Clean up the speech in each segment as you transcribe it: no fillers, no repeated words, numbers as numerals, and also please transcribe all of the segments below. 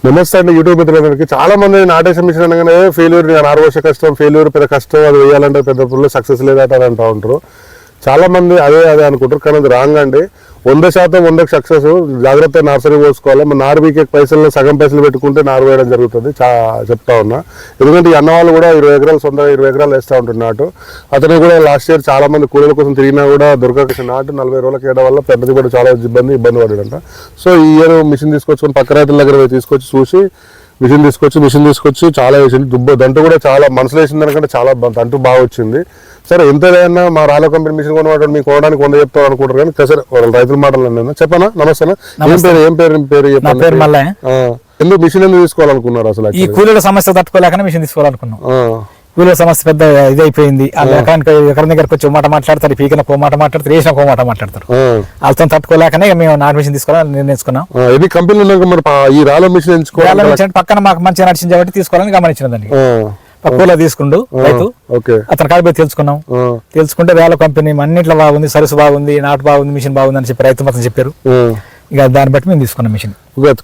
నమస్తే అండి యూట్యూబ్ మిత్రులందరికీ. చాలా మంది నాటేషన్ మిషన్ అనగానే ఫెయిల్యూర్, 6 వర్ష కష్టం, ఫెయిల్యూర్ పెద్ద కష్టం, అది వేయాలంటే పెద్ద పుల్లు సక్సెస్ లేదట అని అంటూ ఉంటారు. చాలా మంది అదే అనుకుంటారు, కానీ అది రాంగ్ అండి. 100% 100కి సక్సెస్. జాగ్రత్త నర్సరీ పోసుకోవాలి. మన నారు బీకే పైసలు సగం పైసలు పెట్టుకుంటే నారు వేయడం జరుగుతుంది. చెప్తా ఉన్నా, ఎందుకంటే ఈ అన్న వాళ్ళు కూడా 20 ఎకరాలు సొంతంగా 20 ఎకరాలు వేస్తూ ఉంటున్నారు నాటు. అతను కూడా లాస్ట్ ఇయర్ చాలా మంది కూలీల కోసం తిరిగినా కూడా దొరకక నాటు 40 రోజులకి వేయడం వల్ల పెద్దది కూడా చాలా ఇబ్బంది పడ్డాడంట. సో ఈ ఇయర్ మిషన్ తీసుకొచ్చుకొని పక్క రైతుల దగ్గర తీసుకొచ్చి చూసి మిషన్ తీసుకొచ్చి చాలా వేసింది. దంటు కూడా చాలా మనసులో వేసిన దానికంటే చాలా దంటు బాగా వచ్చింది. సరే ఎంతైనా మా రాలో కంపెనీ మిషన్ కొనవాడు మీకు కొనడానికి 100 చెప్తాం అనుకుంటారు, కానీ సరే వాళ్ళ రైతుల మాటలు చెప్పనా. నమస్తే. ఏం పేరు ఎందుకు మిషన్ ఎందుకు తీసుకోవాలనుకున్నారు అసలు? ఈ కూలీల సమస్య తట్టుకోలేకనే మిషన్ తీసుకోవాలనుకున్నాం. కూలీల సమస్య పెద్ద ఇదైపోయింది. ఎకరం దగ్గరకు వచ్చి మాట మాట్లాడతారు, పీకిన కో మాట మాట్లాడతారు, వేసిన కో మాట మాట్లాడతారు. వాళ్ళతో తట్టుకోలేకనే మేము నాటు మిషన్ తీసుకోవాలని నిర్ణయించుకున్నాం. ఎన్ని కంపెనీలు మరి ఈ రాలో మిషన్ ఎంచుకోవాలి? పక్కన మాకు మంచిగా నడిచింది కాబట్టి తీసుకోవాలని గమనించినదండి. కూల తీసుకుండు రైతు, అతని కాడిపోయి తెలుసుకుంటే వేల కంపెనీ అన్నింటిలో బాగుంది, సరుసు బాగుంది, నాటు బాగుంది, మిషన్ బాగుంది అని చెప్పి రైతు మొత్తం చెప్పారు. ఇక దాన్ని బట్టి మేము తీసుకున్నాం మిషన్.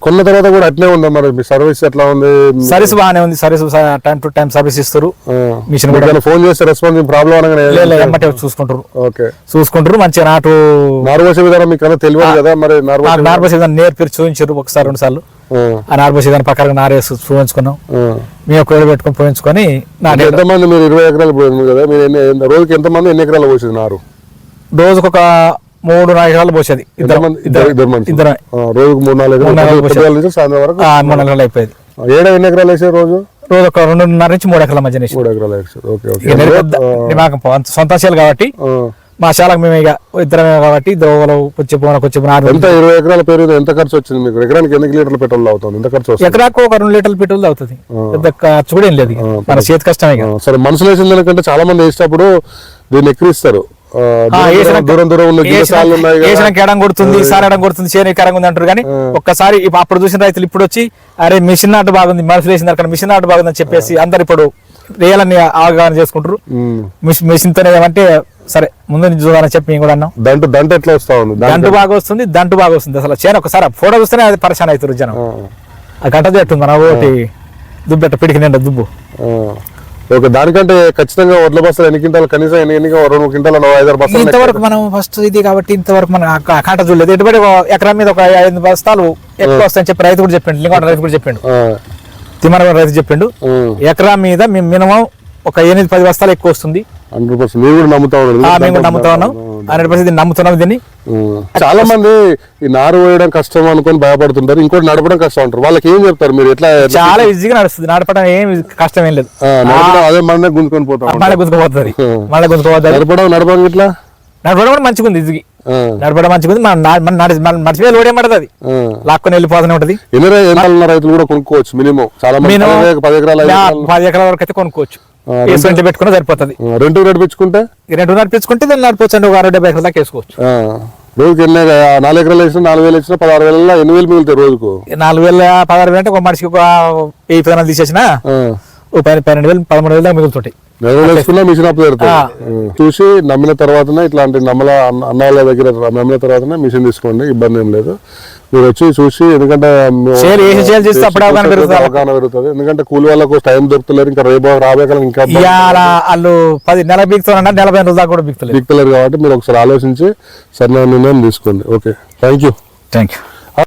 కొన్న తర్వాత కూడా అట్లే ఉందా మరి మీ సర్వీస్ ఎట్లా ఉంది? సర్వీస్ బాగానే ఉంది. Service time to time service ఇస్తారు. మిషన్ ఫోన్ చేస్తే రెస్పాన్స్ ప్రాబ్లం ఎమ్మటే చూసుకుంటారు. మంచిగా నార్మల్ విధానం మీకు తెలియదు కదా మరి? నార్మల్ విధానం నేర్పి చూపించారు ఒకసారి 2 సార్లు. ఆ నార్మల్ విధానం పక్కన నారేసి చూపించుకున్నాం. మేము ఒక వేలు పెట్టుకుని పోయించుకొని. ఎంతమంది మీరు 20 ఎకరాలు పోయింది కదా, మీరు రోజుకి ఎంతమంది ఎన్ని ఎకరాలు పోసింది నారు? రోజుకు ఒక 3-4 ఎకరాలు పోసేది. ఇద్దరు రోజుకు 3-4 ఎకరాలు సాయంత్రం వరకు 3 ఎకరాలు అయిపోయింది. ఎన్ని ఎకరాలు వేసే రోజు ఒక 2.5 నుంచి 3 ఎకరాల మధ్య 3 ఎకరాలు సొంత చేయాలి కాబట్టి మా శాలకు మేము ఇక ఇద్దరమే కాబట్టి కొంచెం 20 ఎకరాల పేరు ఎంత ఖర్చు వచ్చింది మీకు? ఎకరానికి ఎన్ని లీటర్ల పెట్రోల్ అవుతుంది? ఎంత ఖర్చు? ఎకరాకు ఒక 2 లీటర్ల పెట్రోల్ అవుతుంది. పెద్ద ఖర్చు కూడా ఏం లేదు, మన చేతి కష్టమే. సరే, మనసులో వేసిన దానికంటే చాలా మంది వేసేటప్పుడు దీన్ని ఎక్కిరిస్తారు. ఎడం కొడుతుంది, సార్ ఎడం కొడుతుంది, చేను ఎకరంగా ఉంది అంటారు. కానీ ఒక్కసారి అప్పుడు చూసిన రైతులు ఇప్పుడు వచ్చి అరే మిషన్ నాటు బాగుంది, మనసులు వేసిన దానికన్నా మిషన్ నాటు బాగుంది అని చెప్పేసి అందరు ఇప్పుడు రియల్ని అవగాహన చేసుకుంటారు. మిషన్ తోనే ఏమంటే సరే ముందు నుంచి చూడాలని చెప్పి మేము కూడా అన్నాం. దంటు ఎట్లా వస్తా ఉంది? దంటు బాగా వస్తుంది. అసలు చేను ఒకసారి ఫోటో చూస్తేనే అది పరిశాన్ అవుతారు జనం. ఆ గంట చెట్టు మన ఒకటి దుబ్బెట్ట పిడికి నిండా దుబ్బు. ఓకే, దానికంటే ఖచ్చితంగా వడ్ల బస్తాలు ఎన్ని క్వింటాలు? కనీసం ఎన్ని 2 క్వింటాలు 5-6 బస్తాలు. ఇంతవరకు మనం ఫస్ట్ ఇది కాబట్టి ఇంతవరకు మనం కాంట చూడలేదు. ఎటువంటి ఎకరం మీద ఒక 5 బస్తాలు ఎక్కువ వస్తాయని చెప్పి రైతు కూడా చెప్పిండు. లింగోట రైతు కూడా చెప్పిండు, తిమ్మర రైతు చెప్పిండు. ఎకరం మీద మినిమం ఒక 8-10 బస్తాలు ఎక్కువ వస్తుంది. 100% మీరు కూడా నమ్ముతా ఉన్నారు? మేము కూడా నమ్ముతా ఉన్నాం, 100% నమ్ముతున్నాం దీన్ని. చాలా మంది ఈ నారు వేయడం కష్టం అనుకుని భయపడుతుంటారు, ఇంకోటి నడపడం కష్టం అంటారు. వాళ్ళకి ఏం చెప్తారు మీరు? ఎట్లా? చాలా ఈజీగా నడుస్తుంది, నడపడం ఏం కష్టం ఏం లేదు. అదే మన గుంజుకొని పోతాం, నడపడం ఇట్లా నడపడం కూడా మంచిగా ఉంది. ఈజీగా నడపడం మంచిగా ఉంది. మర్చిపోయి లోడే పడుతుంది, అది లాక్కొని వెళ్ళిపోతూనే ఉంటది. రైతులు కూడా కొనుక్కోవచ్చు. మినిమం చాలా 10 ఎకరాల వరకు అయితే కొనుక్కోవచ్చు. పెట్టుకున్నా సరిపోతుంది. రెంట్ నడిపించుకుంటే దాన్ని నడిపోవచ్చు. ఒక 60-70 ఎకరాల దాకా వేసుకోవచ్చు. రోజుకి 4 ఎకరాలు వేసినా 4,000 వేసినా 16,000 8,000 మిగులుతాయి రోజుకు. 4,000-16,000 అంటే ఒక మనిషికి ఒక 10 విత్తనాలు తీసేసినా 12,000-13,000 దాకా మిగులుతుంటాయి. మిషన్ అప్ చూసి నమ్మిన తర్వాతనే, ఇట్లాంటి అన్న వాళ్ళ దగ్గర నమ్మిన తర్వాతనే మిషన్ తీసుకోండి, ఇబ్బంది ఏం లేదు. మీరు వచ్చి చూసి, ఎందుకంటే అవగాహన పెరుగుతుంది. ఎందుకంటే కూలి వాళ్ళకు టైం దొరుకుతలేరు, ఇంకా రేపు రాబోయే కాలం ఇంకా వాళ్ళు 10 నెలలు బిగుతున్నా 40 రోజుల దాకా కూడా బిగుతలేరు కాబట్టి మీరు ఒకసారి ఆలోచించి సరైన నిర్ణయం తీసుకోండి. Okay, thank you.